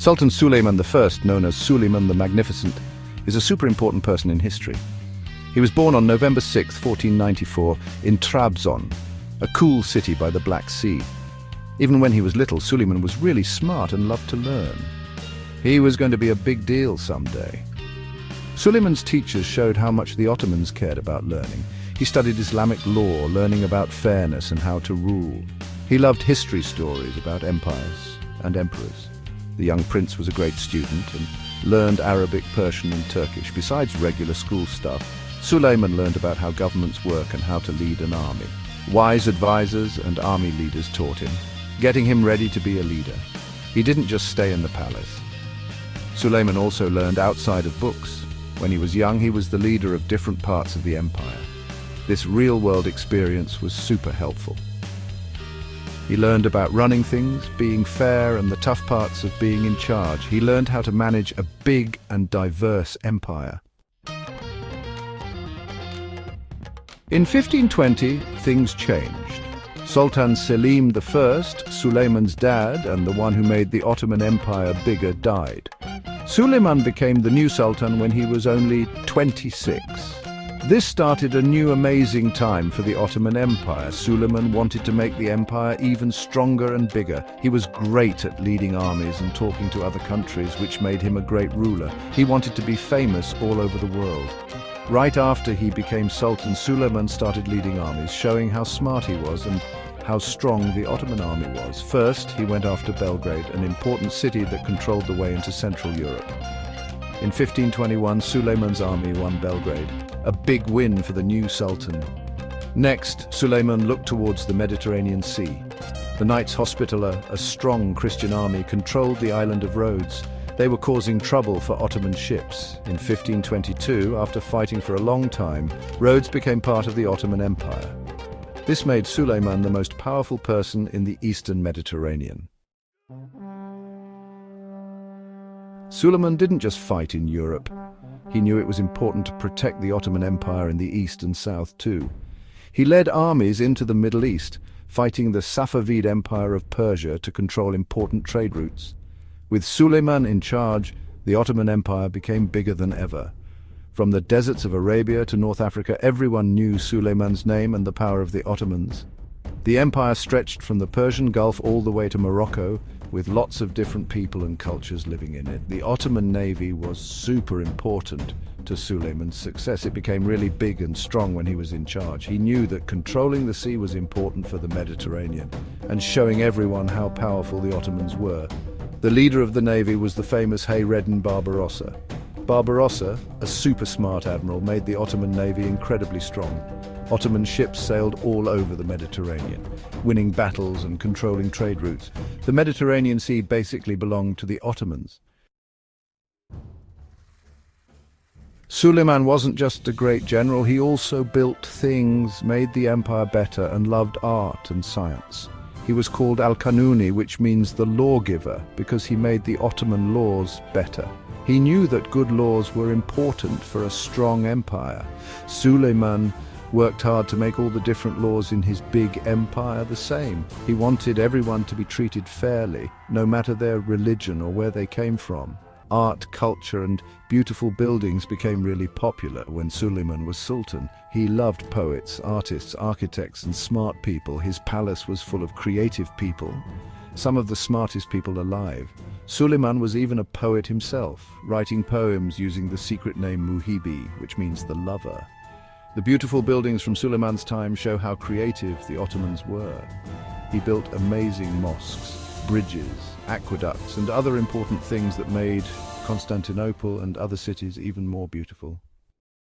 Sultan Suleiman I, known as Suleiman the Magnificent, is a super important person in history. He was born on November 6, 1494, in Trabzon, a cool city by the Black Sea. Even when he was little, Suleiman was really smart and loved to learn. He was going to be a big deal someday. Suleiman's teachers showed how much the Ottomans cared about learning. He studied Islamic law, learning about fairness and how to rule. He loved history stories about empires and emperors. The young prince was a great student and learned Arabic, Persian and Turkish. Besides regular school stuff, Suleiman learned about how governments work and how to lead an army. Wise advisors and army leaders taught him, getting him ready to be a leader. He didn't just stay in the palace. Suleiman also learned outside of books. When he was young, he was the leader of different parts of the empire. This real-world experience was super helpful. He learned about running things, being fair, and the tough parts of being in charge. He learned how to manage a big and diverse empire. In 1520, things changed. Sultan Selim I, Suleiman's dad and the one who made the Ottoman Empire bigger, died. Suleiman became the new sultan when he was only 26. This started a new amazing time for the Ottoman Empire. Suleiman wanted to make the empire even stronger and bigger. He was great at leading armies and talking to other countries, which made him a great ruler. He wanted to be famous all over the world. Right after he became sultan, Suleiman started leading armies, showing how smart he was and how strong the Ottoman army was. First, he went after Belgrade, an important city that controlled the way into Central Europe. In 1521, Suleiman's army won Belgrade, a big win for the new sultan. Next, Suleiman looked towards the Mediterranean Sea. The Knights Hospitaller, a strong Christian army, controlled the island of Rhodes. They were causing trouble for Ottoman ships. In 1522, after fighting for a long time, Rhodes became part of the Ottoman Empire. This made Suleiman the most powerful person in the Eastern Mediterranean. Suleiman didn't just fight in Europe. He knew it was important to protect the Ottoman Empire in the East and South too. He led armies into the Middle East, fighting the Safavid Empire of Persia to control important trade routes. With Suleiman in charge, the Ottoman Empire became bigger than ever. From the deserts of Arabia to North Africa, everyone knew Suleiman's name and the power of the Ottomans. The empire stretched from the Persian Gulf all the way to Morocco, with lots of different people and cultures living in it. The Ottoman navy was super important to Suleiman's success. It became really big and strong when he was in charge. He knew that controlling the sea was important for the Mediterranean and showing everyone how powerful the Ottomans were. The leader of the navy was the famous Hürrem Barbarossa. Barbarossa, a super smart admiral, made the Ottoman navy incredibly strong. Ottoman ships sailed all over the Mediterranean, winning battles and controlling trade routes. The Mediterranean Sea basically belonged to the Ottomans. Suleiman wasn't just a great general, he also built things, made the empire better, and loved art and science. He was called Al-Kanuni, which means the lawgiver, because he made the Ottoman laws better. He knew that good laws were important for a strong empire. Suleiman worked hard to make all the different laws in his big empire the same. He wanted everyone to be treated fairly, no matter their religion or where they came from. Art, culture, and beautiful buildings became really popular when Suleiman was sultan. He loved poets, artists, architects, and smart people. His palace was full of creative people, some of the smartest people alive. Suleiman was even a poet himself, writing poems using the secret name Muhibi, which means the lover. The beautiful buildings from Suleiman's time show how creative the Ottomans were. He built amazing mosques, bridges, aqueducts, and other important things that made Constantinople and other cities even more beautiful.